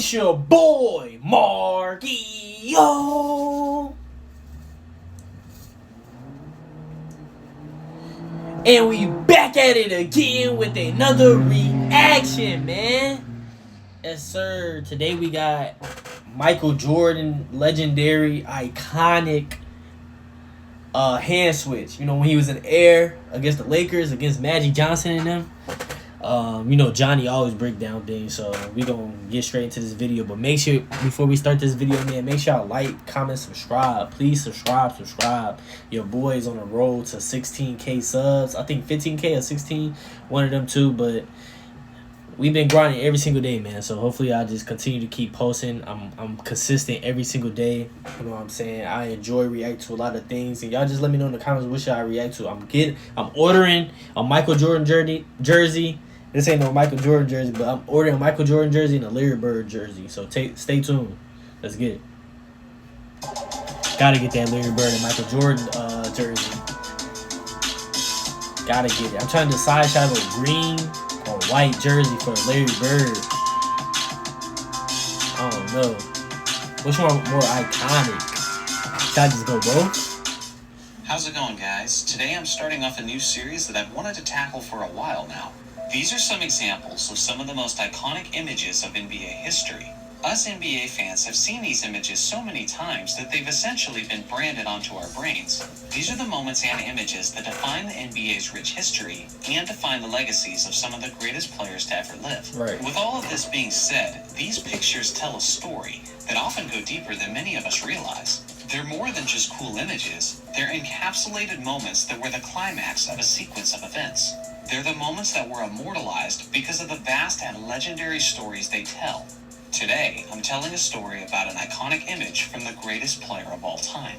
It's your boy, Margio. And we back at it again with another reaction, man. Yes, sir. Today we got Michael Jordan, legendary, iconic hand switch. You know, when he was in the air against the Lakers, against Magic Johnson and them. You know, Johnny always break down things, so we gonna get straight into this video. But make sure, before we start this video, man, make sure y'all like, comment, subscribe. Please subscribe. Your boy's on the road to 16K subs. I think 15K or 16, one of them two. But we've been grinding every single day, man. So hopefully I just continue to keep posting. I'm consistent every single day. You know what I'm saying? I enjoy react to a lot of things, and y'all just let me know in the comments what should I react to. I'm ordering a Michael Jordan jersey. This ain't no Michael Jordan jersey, but I'm ordering a Michael Jordan jersey and a Larry Bird jersey. So stay tuned. Let's get it. Gotta get that Larry Bird and Michael Jordan jersey. Gotta get it. I'm trying to decide should I go green or white jersey for Larry Bird. I don't know. Which one more iconic? Should I just go both? How's it going, guys? Today I'm starting off a new series that I've wanted to tackle for a while now. These are some examples of some of the most iconic images of NBA history. Us NBA fans have seen these images so many times that they've essentially been branded onto our brains. These are the moments and images that define the NBA's rich history and define the legacies of some of the greatest players to ever live. Right. With all of this being said, these pictures tell a story that often go deeper than many of us realize. They're more than just cool images. They're encapsulated moments that were the climax of a sequence of events. They're the moments that were immortalized because of the vast and legendary stories they tell. Today, I'm telling a story about an iconic image from the greatest player of all time.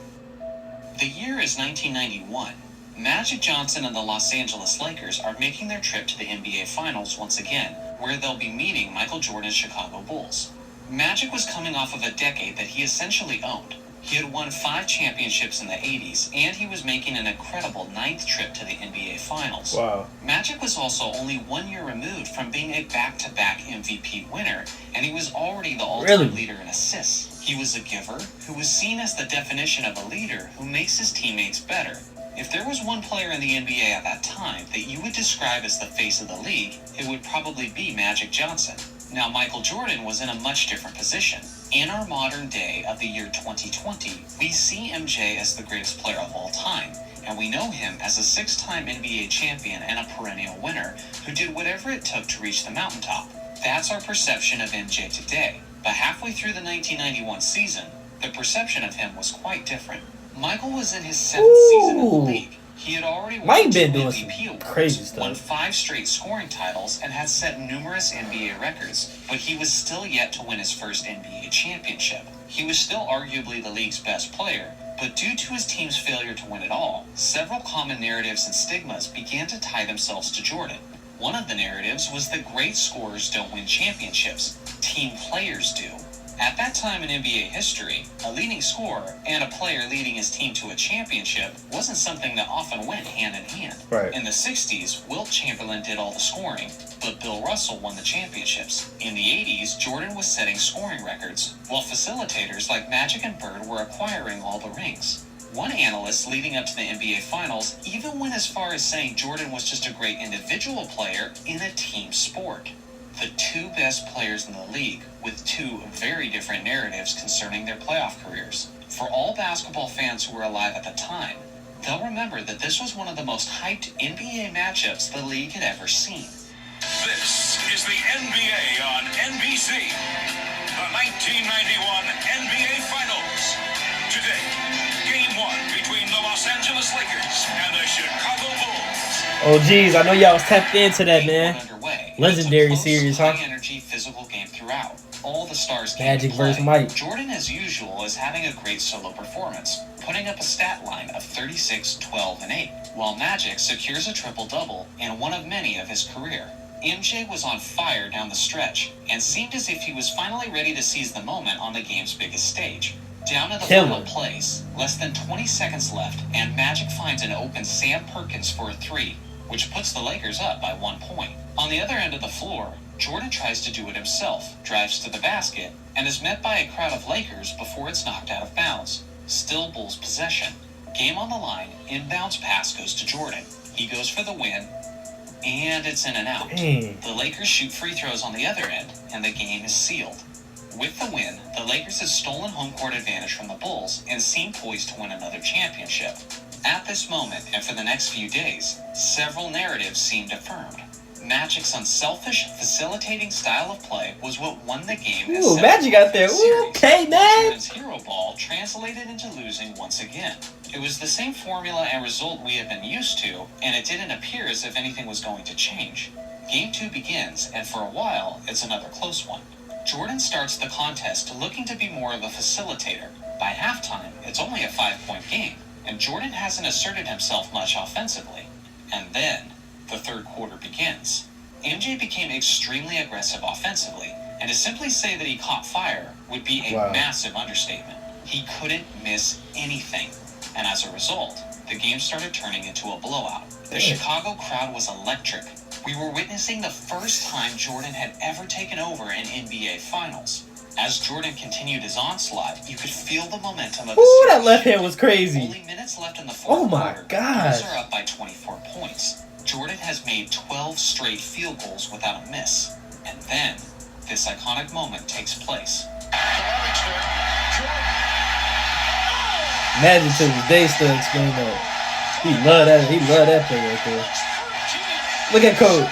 The year is 1991. Magic Johnson and the Los Angeles Lakers are making their trip to the NBA Finals once again, where they'll be meeting Michael Jordan's Chicago Bulls. Magic was coming off of a decade that he essentially owned. He had won 5 championships in the 80s, and he was making an incredible 9th trip to the NBA Finals. Wow. Magic was also only 1 year removed from being a back-to-back MVP winner, and he was already the all-time leader in assists. He was a giver who was seen as the definition of a leader who makes his teammates better. If there was one player in the NBA at that time that you would describe as the face of the league, it would probably be Magic Johnson. Now, Michael Jordan was in a much different position. In our modern day of the year 2020, we see MJ as the greatest player of all time, and we know him as a 6-time NBA champion and a perennial winner who did whatever it took to reach the mountaintop. That's our perception of MJ today, but halfway through the 1991 season, the perception of him was quite different. Michael was in his 7th season in the league. He had already won 2 MVP awards, crazy stuff. won 5 straight scoring titles, and had set numerous NBA records, but he was still yet to win his first NBA championship. He was still arguably the league's best player, but due to his team's failure to win it all, several common narratives and stigmas began to tie themselves to Jordan. One of the narratives was that great scorers don't win championships, team players do. At that time in NBA history, a leading scorer and a player leading his team to a championship wasn't something that often went hand in hand. Right. In the 60s, Wilt Chamberlain did all the scoring, but Bill Russell won the championships. In the 80s, Jordan was setting scoring records, while facilitators like Magic and Bird were acquiring all the rings. One analyst leading up to the NBA Finals even went as far as saying Jordan was just a great individual player in a team sport. The 2 best players in the league, with 2 very different narratives concerning their playoff careers. For all basketball fans who were alive at the time, they'll remember that this was one of the most hyped NBA matchups the league had ever seen. This is the NBA on NBC. The 1991 NBA Finals. Today, Game 1 between the Los Angeles Lakers and the Chicago Bulls. Oh, geez, I know y'all was tapped into that, man. Legendary series, huh? High-energy physical game throughout. All the stars came Magic to play. versus Mike. Jordan, as usual, is having a great solo performance, putting up a stat line of 36, 12, and 8, while Magic secures a triple-double in one of many of his career. MJ was on fire down the stretch, and seemed as if he was finally ready to seize the moment on the game's biggest stage. Down to the final plays, less than 20 seconds left, and Magic finds an open Sam Perkins for a 3, which puts the Lakers up by 1 point. On the other end of the floor, Jordan tries to do it himself, drives to the basket, and is met by a crowd of Lakers before it's knocked out of bounds. Still Bulls possession. Game on the line, inbounds pass goes to Jordan. He goes for the win, and it's in and out. Dang. The Lakers shoot free throws on the other end, and the game is sealed. With the win, the Lakers have stolen home court advantage from the Bulls and seem poised to win another championship. At this moment, and for the next few days, several narratives seemed affirmed. Magic's unselfish, facilitating style of play was what won the game. Ooh, Magic got there. Ooh, okay, man. Jordan's hero ball translated into losing once again. It was the same formula and result we have been used to, and it didn't appear as if anything was going to change. Game 2 begins, and for a while, it's another close one. Jordan starts the contest looking to be more of a facilitator. By halftime, it's only a 5-point game, and Jordan hasn't asserted himself much offensively. And then, the third quarter begins. MJ became extremely aggressive offensively, and to simply say that he caught fire would be a massive understatement. He couldn't miss anything, and as a result, the game started turning into a blowout. The Chicago crowd was electric. We were witnessing the first time Jordan had ever taken over an NBA Finals. As Jordan continued his onslaught, you could feel the momentum of the Ooh, series. that left hand was crazy. Only minutes left in the fourth Oh my quarter. gosh. Bulls are up by 24 points. Jordan has made 12 straight field goals without a miss. And then, this iconic moment takes place. Magic to this day still explain that. He love that. He love that play right there. Look at Coach.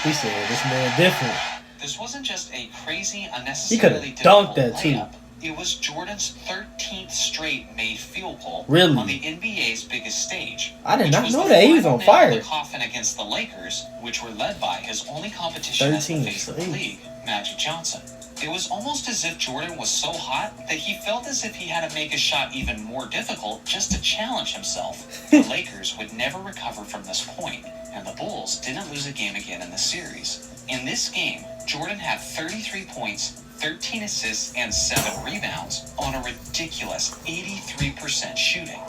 He said this man different. This wasn't just a crazy, He unnecessarily could have dunked difficult that too. layup. It was Jordan's 13th straight made field goal Really? on the NBA's biggest stage. I did which not was know the that. He was final on nail in fire. the coffin against the Lakers, which were led by his only competition as the 13 face of the straight. league, Magic Johnson. It was almost as if Jordan was so hot that he felt as if he had to make his shot even more difficult just to challenge himself. The Lakers would never recover from this point, and the Bulls didn't lose a game again in the series. In this game, Jordan had 33 points, 13 assists, and 7 rebounds on a ridiculous 83% shooting.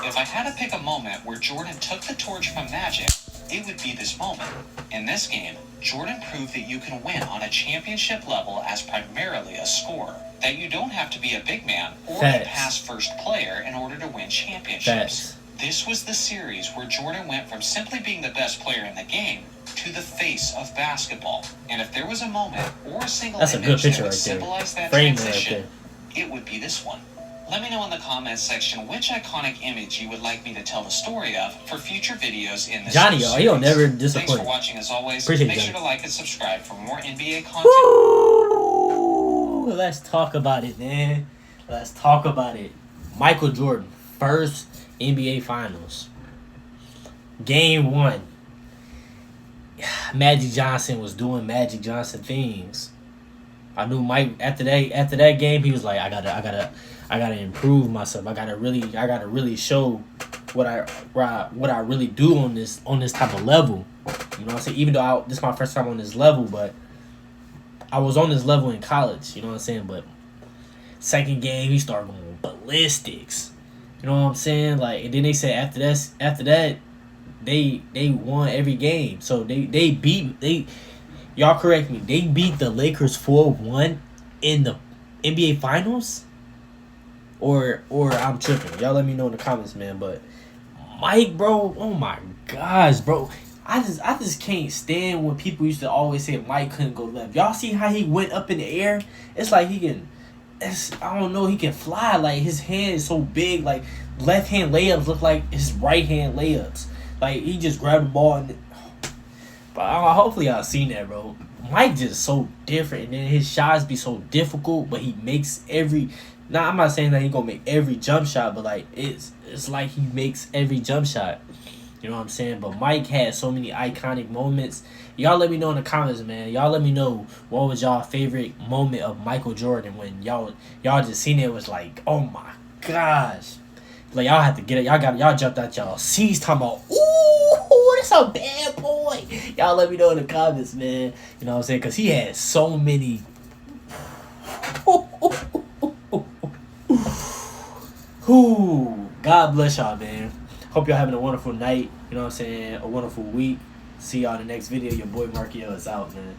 If I had to pick a moment where Jordan took the torch from Magic, it would be this moment. In this game, Jordan proved that you can win on a championship level as primarily a scorer. That you don't have to be a big man or a pass-first player in order to win championships. This was the series where Jordan went from simply being the best player in the game to the face of basketball. And if there was a moment or a single That's a image good picture that would right there. symbolize that Frame that right transition, there. it would be this one. Let me know in the comments section which iconic image you would like me to tell the story of for future videos in this Johnny, series. he'll never Thanks disappoint. for watching as always. Appreciate Make you, sure to Johnny. like and subscribe for more NBA content. Woo! Let's talk about it, man. Let's talk about it. Michael Jordan, first NBA Finals. Game 1. Magic Johnson was doing Magic Johnson things. I knew Mike after that game he was like, I gotta improve myself. I gotta really show what I really do on this type of level. You know what I'm saying? Even though this is my first time on this level, but I was on this level in college, you know what I'm saying? But second game he started going ballistics. You know what I'm saying? Like, and then they said after that they won every game. So they beat y'all correct me. They beat the Lakers 4-1 in the NBA Finals? Or I'm tripping. Y'all let me know in the comments, man. But Mike, bro, oh my gosh, bro. I just can't stand when people used to always say Mike couldn't go left. Y'all see how he went up in the air? It's like he can fly. Like, his hand is so big. Like, left hand layups look like his right hand layups. Like, he just grabbed the ball and... But hopefully y'all seen that, bro. Mike just so different, and then his shots be so difficult, but he makes every... Nah, I'm not saying that he gonna make every jump shot, but like it's like he makes every jump shot. You know what I'm saying? But Mike had so many iconic moments. Y'all let me know in the comments, man. Y'all let me know what was y'all favorite moment of Michael Jordan when y'all just seen it was like, oh my gosh. Like, y'all have to get it. Y'all jumped out y'all seats talking about, ooh, that's a bad boy. Y'all let me know in the comments, man. You know what I'm saying? Because he had so many. Ooh, God bless y'all, man. Hope y'all having a wonderful night. You know what I'm saying? A wonderful week. See y'all in the next video. Your boy Markio is out, man.